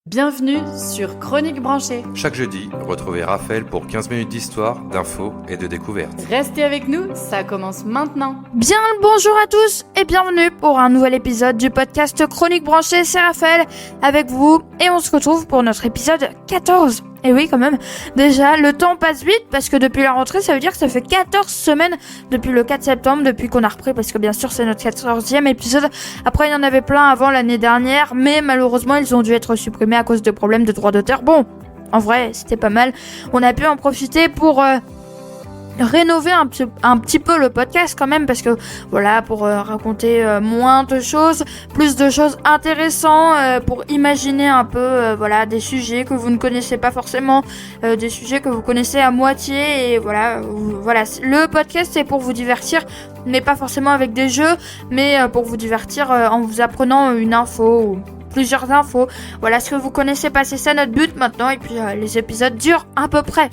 Bienvenue sur Chronique Branchée. Chaque jeudi, retrouvez Raphaël pour 15 minutes d'histoire, d'infos et de découvertes. Restez avec nous, ça commence maintenant. Bien le bonjour à tous et bienvenue pour un nouvel épisode du podcast Chronique Branchée, c'est Raphaël avec vous et on se retrouve pour notre épisode 14. Et oui quand même, déjà le temps passe vite parce que depuis la rentrée ça veut dire que ça fait 14 semaines depuis le 4 septembre, depuis qu'on a repris parce que bien sûr c'est notre 14e épisode. Après il y en avait plein avant l'année dernière mais malheureusement ils ont dû être supprimés à cause de problèmes de droits d'auteur. Bon, en vrai c'était pas mal, on a pu en profiter pour rénover un petit peu le podcast quand même parce que voilà pour raconter moins de choses, plus de choses intéressantes pour imaginer un peu voilà des sujets que vous ne connaissez pas forcément, des sujets que vous connaissez à moitié et voilà le podcast c'est pour vous divertir mais pas forcément avec des jeux mais pour vous divertir en vous apprenant une info ou plusieurs infos. Voilà ce que vous connaissez pas, c'est ça notre but maintenant et puis les épisodes durent à peu près.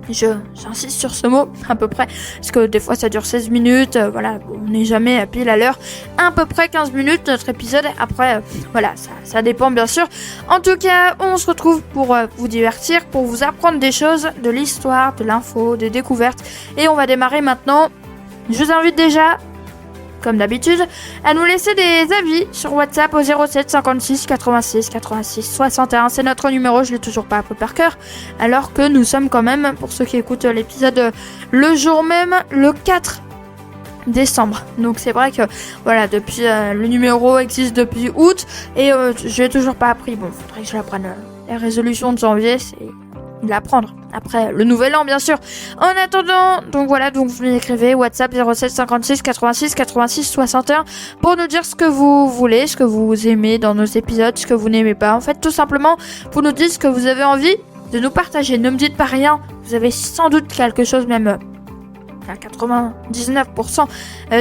J'insiste sur ce mot, à peu près, parce que des fois ça dure 16 minutes, voilà, on n'est jamais pile à l'heure, à peu près 15 minutes notre épisode, après, voilà, ça dépend bien sûr. En tout cas, on se retrouve pour vous divertir, pour vous apprendre des choses, de l'histoire, de l'info, des découvertes, et on va démarrer maintenant. Je vous invite déjà, comme d'habitude, à nous laisser des avis sur WhatsApp au 07 56 86 86 61. C'est notre numéro, je l'ai toujours pas appris par cœur. Alors que nous sommes quand même, pour ceux qui écoutent l'épisode le jour même, le 4 décembre. Donc c'est vrai que voilà, depuis le numéro existe depuis août et je l'ai toujours pas appris. Bon, faudrait que je l'apprenne. Les résolutions de janvier, c'est de l'apprendre. Après le nouvel an bien sûr. En attendant, donc voilà, donc vous m'écrivez WhatsApp 07 56 86 86 61 pour nous dire ce que vous voulez, ce que vous aimez dans nos épisodes, ce que vous n'aimez pas. En fait, tout simplement, vous nous dites ce que vous avez envie de nous partager. Ne me dites pas rien. Vous avez sans doute quelque chose, même à 99%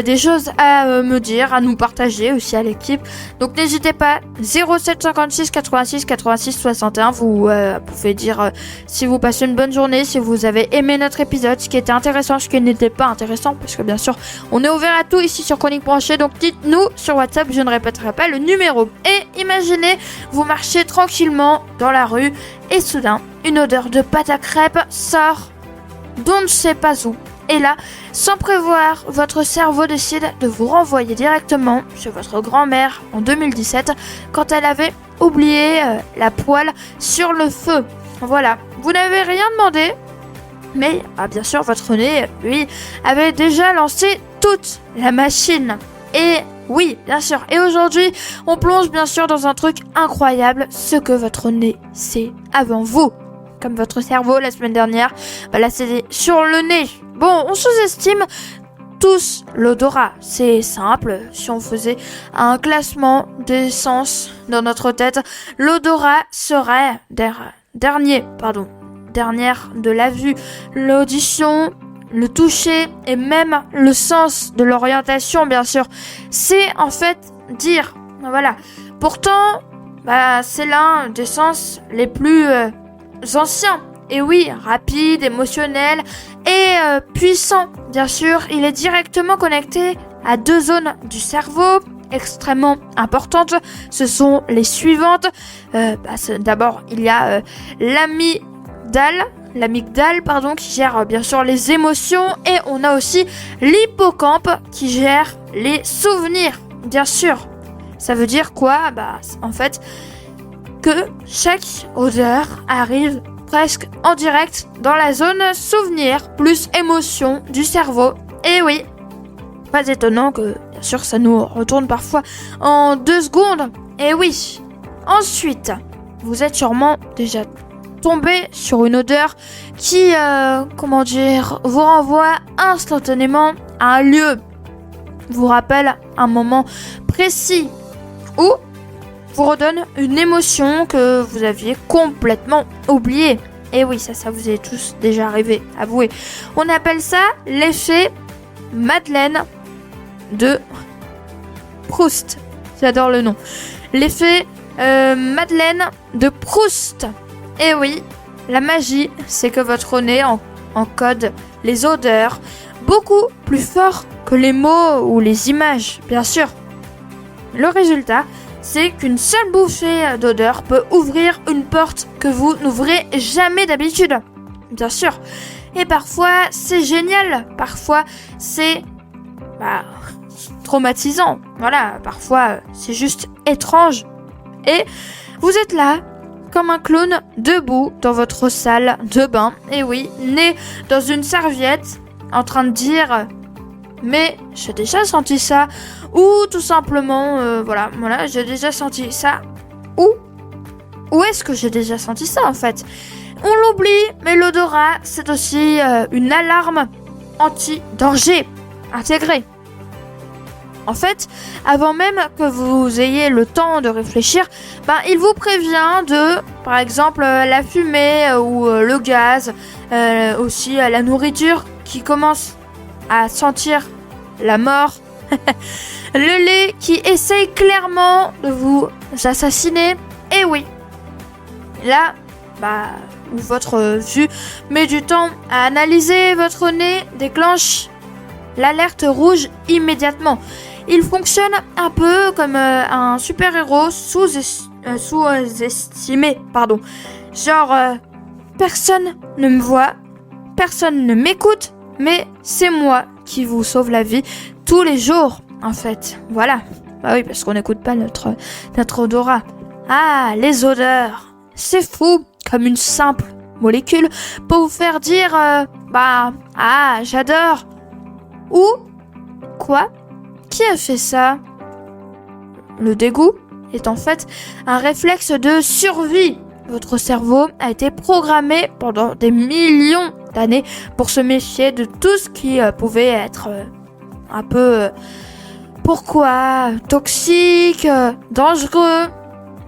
des choses à me dire, à nous partager aussi à l'équipe. Donc n'hésitez pas, 07 56 86 86 61, vous pouvez dire si vous passez une bonne journée, si vous avez aimé notre épisode, ce qui était intéressant, ce qui n'était pas intéressant, parce que bien sûr on est ouvert à tout ici sur Chronique Branchée, donc dites-nous sur WhatsApp, je ne répéterai pas le numéro. Et imaginez, vous marchez tranquillement dans la rue et soudain une odeur de pâte à crêpes sort d'on ne sait pas où. Et là, sans prévoir, votre cerveau décide de vous renvoyer directement chez votre grand-mère en 2017 quand elle avait oublié la poêle sur le feu. Voilà, vous n'avez rien demandé, mais bien sûr votre nez, lui, avait déjà lancé toute la machine. Et oui, bien sûr, et aujourd'hui, on plonge bien sûr dans un truc incroyable, ce que votre nez sait avant vous. Comme votre cerveau la semaine dernière, là c'est sur le nez. Bon, on sous-estime tous l'odorat. C'est simple, si on faisait un classement des sens dans notre tête, l'odorat serait dernière de la vue, l'audition, le toucher et même le sens de l'orientation, bien sûr. C'est en fait dire, voilà. Pourtant, c'est l'un des sens les plus anciens. Et oui, rapide, émotionnel et puissant. Bien sûr, il est directement connecté à deux zones du cerveau extrêmement importantes. Ce sont les suivantes. D'abord, il y a l'amygdale, qui gère bien sûr les émotions. Et on a aussi l'hippocampe qui gère les souvenirs, bien sûr. Ça veut dire quoi ? En fait, que chaque odeur arrive presque en direct dans la zone souvenir plus émotion du cerveau. Et oui, pas étonnant que bien sûr ça nous retourne parfois en 2 secondes. Et oui, ensuite, vous êtes sûrement déjà tombé sur une odeur qui, vous renvoie instantanément à un lieu, vous rappelle un moment précis ou vous redonne une émotion que vous aviez complètement oubliée. Et oui, ça vous est tous déjà arrivé, avouez. On appelle ça l'effet Madeleine de Proust. J'adore le nom. L'effet Madeleine de Proust. Et oui, la magie, c'est que votre nez encode les odeurs beaucoup plus fort que les mots ou les images, bien sûr. Le résultat, c'est qu'une seule bouffée d'odeur peut ouvrir une porte que vous n'ouvrez jamais d'habitude. Bien sûr. Et parfois, c'est génial. Parfois, c'est traumatisant. Voilà, parfois, c'est juste étrange. Et vous êtes là, comme un clown, debout dans votre salle de bain. Et oui, né dans une serviette, en train de dire « Mais j'ai déjà senti ça ». Ou tout simplement, voilà, j'ai déjà senti ça. Où est-ce que j'ai déjà senti ça, en fait ? On l'oublie, mais l'odorat, c'est aussi une alarme anti-danger intégrée. En fait, avant même que vous ayez le temps de réfléchir, il vous prévient de, par exemple, la fumée ou le gaz, aussi la nourriture qui commence à sentir la mort, le lait qui essaye clairement de vous assassiner, et oui, là, où votre vue met du temps à analyser votre nez, déclenche l'alerte rouge immédiatement. Il fonctionne un peu comme un super-héros sous-estimé, Genre, personne ne me voit, personne ne m'écoute, mais c'est moi qui vous sauve la vie tous les jours, en fait. Voilà. Oui, parce qu'on n'écoute pas notre odorat. Ah, les odeurs. C'est fou, comme une simple molécule pour vous faire dire j'adore. Ou quoi ? Qui a fait ça ? Le dégoût est en fait un réflexe de survie. Votre cerveau a été programmé pendant des millions d'années pour se méfier de tout ce qui pouvait être un peu toxique, dangereux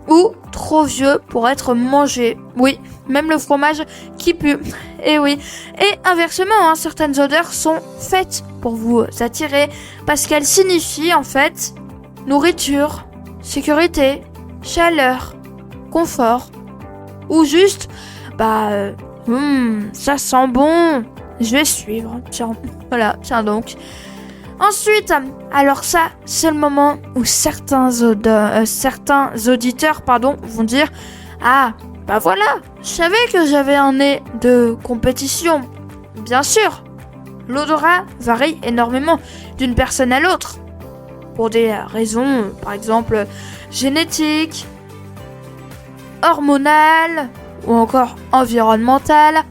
ou trop vieux pour être mangé. Oui, même le fromage qui pue. Et oui. Et inversement, certaines odeurs sont faites pour vous attirer parce qu'elles signifient en fait nourriture, sécurité, chaleur, confort ou juste ça sent bon, je vais suivre. Tiens donc. Ensuite, alors ça, c'est le moment où certains auditeurs vont dire « Ah, voilà, je savais que j'avais un nez de compétition. » Bien sûr, l'odorat varie énormément d'une personne à l'autre. Pour des raisons, par exemple, génétiques, hormonales ou encore environnementales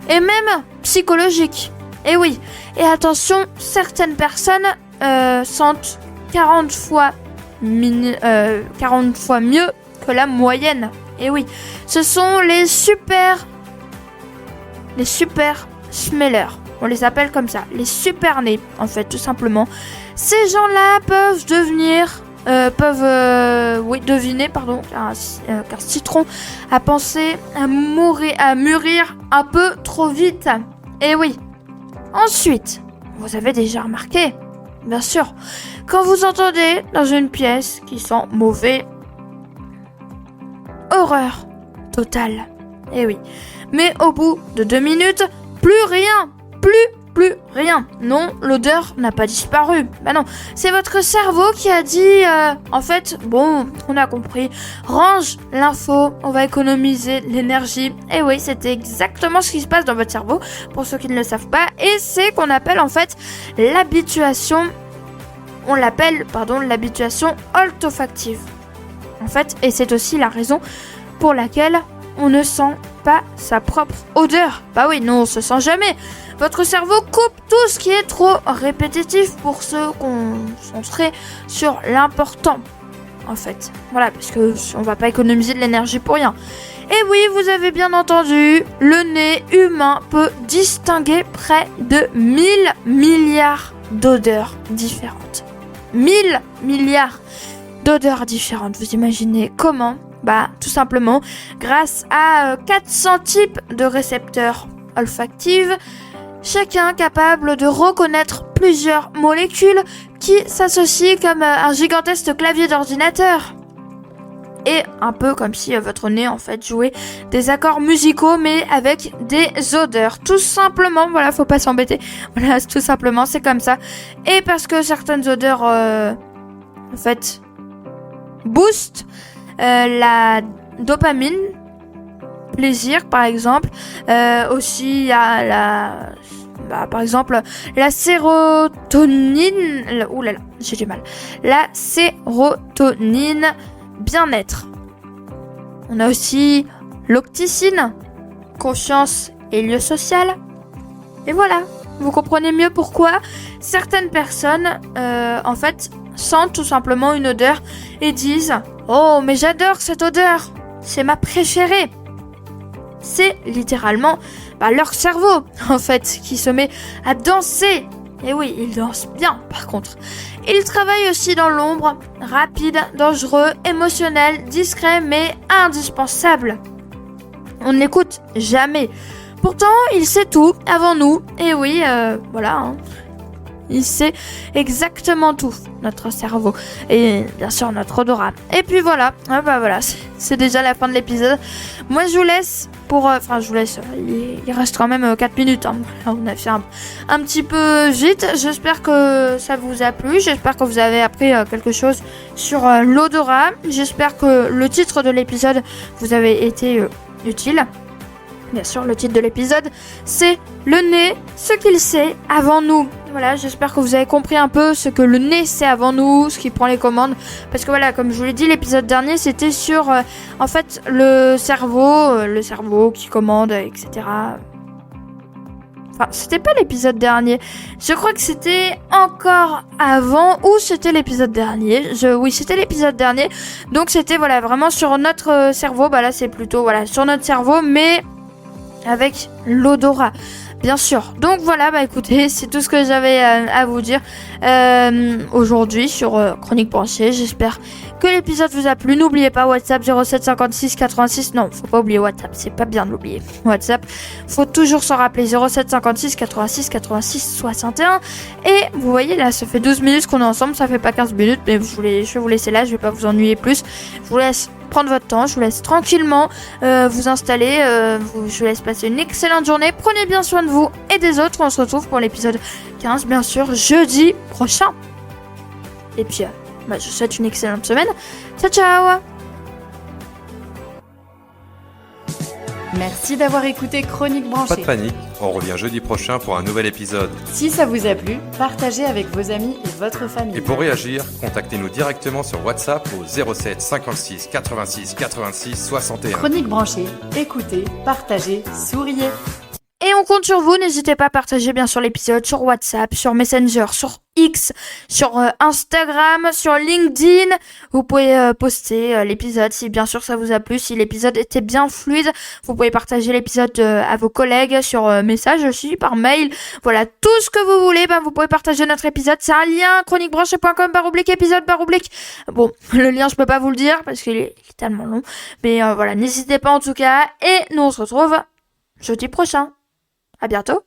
et même psychologiques. Et oui, et attention, certaines personnes sentent 40 fois mieux que la moyenne. Et oui, ce sont les super smellers. On les appelle comme ça, les super nez, en fait, tout simplement. Ces gens-là peuvent deviner, qu'un citron a pensé à mûrir un peu trop vite. Et oui. Ensuite, vous avez déjà remarqué, bien sûr, quand vous entendez dans une pièce qui sent mauvais, horreur totale. Eh oui. Mais au bout de 2 minutes, plus rien. rien. Non, l'odeur n'a pas disparu. Non, c'est votre cerveau qui a dit en fait, bon, on a compris. Range l'info, on va économiser l'énergie. Et oui, c'était exactement ce qui se passe dans votre cerveau, pour ceux qui ne le savent pas. Et c'est qu'on appelle en fait l'habituation. On l'appelle, l'habituation olfactive. En fait, et c'est aussi la raison pour laquelle on ne sent pas sa propre odeur. Bah oui, non, on se sent jamais. Votre cerveau coupe tout ce qui est trop répétitif pour se concentrer sur l'important. En fait, voilà, parce que on va pas économiser de l'énergie pour rien. Et oui, vous avez bien entendu, le nez humain peut distinguer près de 1000 milliards d'odeurs différentes. 1000 milliards d'odeurs différentes. Vous imaginez comment ? Bah, tout simplement, grâce à 400 types de récepteurs olfactifs, chacun capable de reconnaître plusieurs molécules qui s'associent comme un gigantesque clavier d'ordinateur. Et un peu comme si votre nez en fait jouait des accords musicaux mais avec des odeurs. Tout simplement, voilà, faut pas s'embêter. Voilà, tout simplement, c'est comme ça. Et parce que certaines odeurs, en fait, booste la dopamine, plaisir par exemple. Aussi il y a par exemple la sérotonine. Ouh là là, j'ai du mal. La sérotonine, bien-être. On a aussi l'oxytocine, confiance et lieu social. Et voilà, vous comprenez mieux pourquoi certaines personnes en fait sentent tout simplement une odeur et disent « Oh, mais j'adore cette odeur, c'est ma préférée !» C'est littéralement leur cerveau en fait qui se met à danser. Et oui, il danse bien par contre. Il travaille aussi dans l'ombre, rapide, dangereux, émotionnel, discret mais indispensable. On ne l'écoute jamais. Pourtant, il sait tout avant nous. Et oui, voilà. Hein. Il sait exactement tout, notre cerveau. Et bien sûr, notre odorat. Et puis voilà. Voilà, c'est déjà la fin de l'épisode. Moi, je vous laisse pour... je vous laisse. Il reste quand même 4 minutes. Hein. On a fait un petit peu vite. J'espère que ça vous a plu. J'espère que vous avez appris quelque chose sur l'odorat. J'espère que le titre de l'épisode vous avait été utile. Bien sûr, le titre de l'épisode, c'est le nez, ce qu'il sait avant nous. Voilà, j'espère que vous avez compris un peu ce que le nez sait avant nous, ce qui prend les commandes. Parce que voilà, comme je vous l'ai dit, l'épisode dernier, c'était sur, en fait, le cerveau qui commande, etc. Enfin, c'était pas l'épisode dernier. Je crois que c'était encore avant ou c'était l'épisode dernier. Oui, c'était l'épisode dernier. Donc, c'était, voilà, vraiment sur notre cerveau. Bah là, c'est plutôt, voilà, sur notre cerveau, mais... avec l'odorat, bien sûr. Donc voilà, écoutez, c'est tout ce que j'avais à vous dire aujourd'hui sur Chronique Branchée. J'espère que l'épisode vous a plu. N'oubliez pas WhatsApp 07 56 86. Non, faut pas oublier WhatsApp, c'est pas bien de l'oublier. WhatsApp, faut toujours s'en rappeler 07 56 86 86 61. Et vous voyez là, ça fait 12 minutes qu'on est ensemble, ça fait pas 15 minutes, mais je vais vous laisser là, je vais pas vous ennuyer plus. Je vous laisse prendre votre temps, je vous laisse tranquillement vous installer, je vous laisse passer une excellente journée, prenez bien soin de vous et des autres. On se retrouve pour l'épisode 15 bien sûr jeudi prochain. Et puis je vous souhaite une excellente semaine. Ciao ciao. Merci d'avoir écouté Chronique Pas Branchée. de panique, on revient jeudi prochain pour un nouvel épisode. Si ça vous a plu, partagez avec vos amis et votre famille. Et pour réagir, contactez-nous directement sur WhatsApp au 07 56 86 86 61. Chronique Branchée, écoutez, partagez, souriez. Et on compte sur vous, n'hésitez pas à partager bien sûr l'épisode sur WhatsApp, sur Messenger, sur X, sur Instagram, sur LinkedIn. Vous pouvez poster l'épisode si bien sûr ça vous a plu, si l'épisode était bien fluide. Vous pouvez partager l'épisode à vos collègues sur message aussi, par mail. Voilà, tout ce que vous voulez, vous pouvez partager notre épisode. C'est un lien, chroniquebranchée.com/épisode/. Bon, le lien je peux pas vous le dire parce qu'il est tellement long. Mais voilà, n'hésitez pas en tout cas. Et nous on se retrouve jeudi prochain. À bientôt.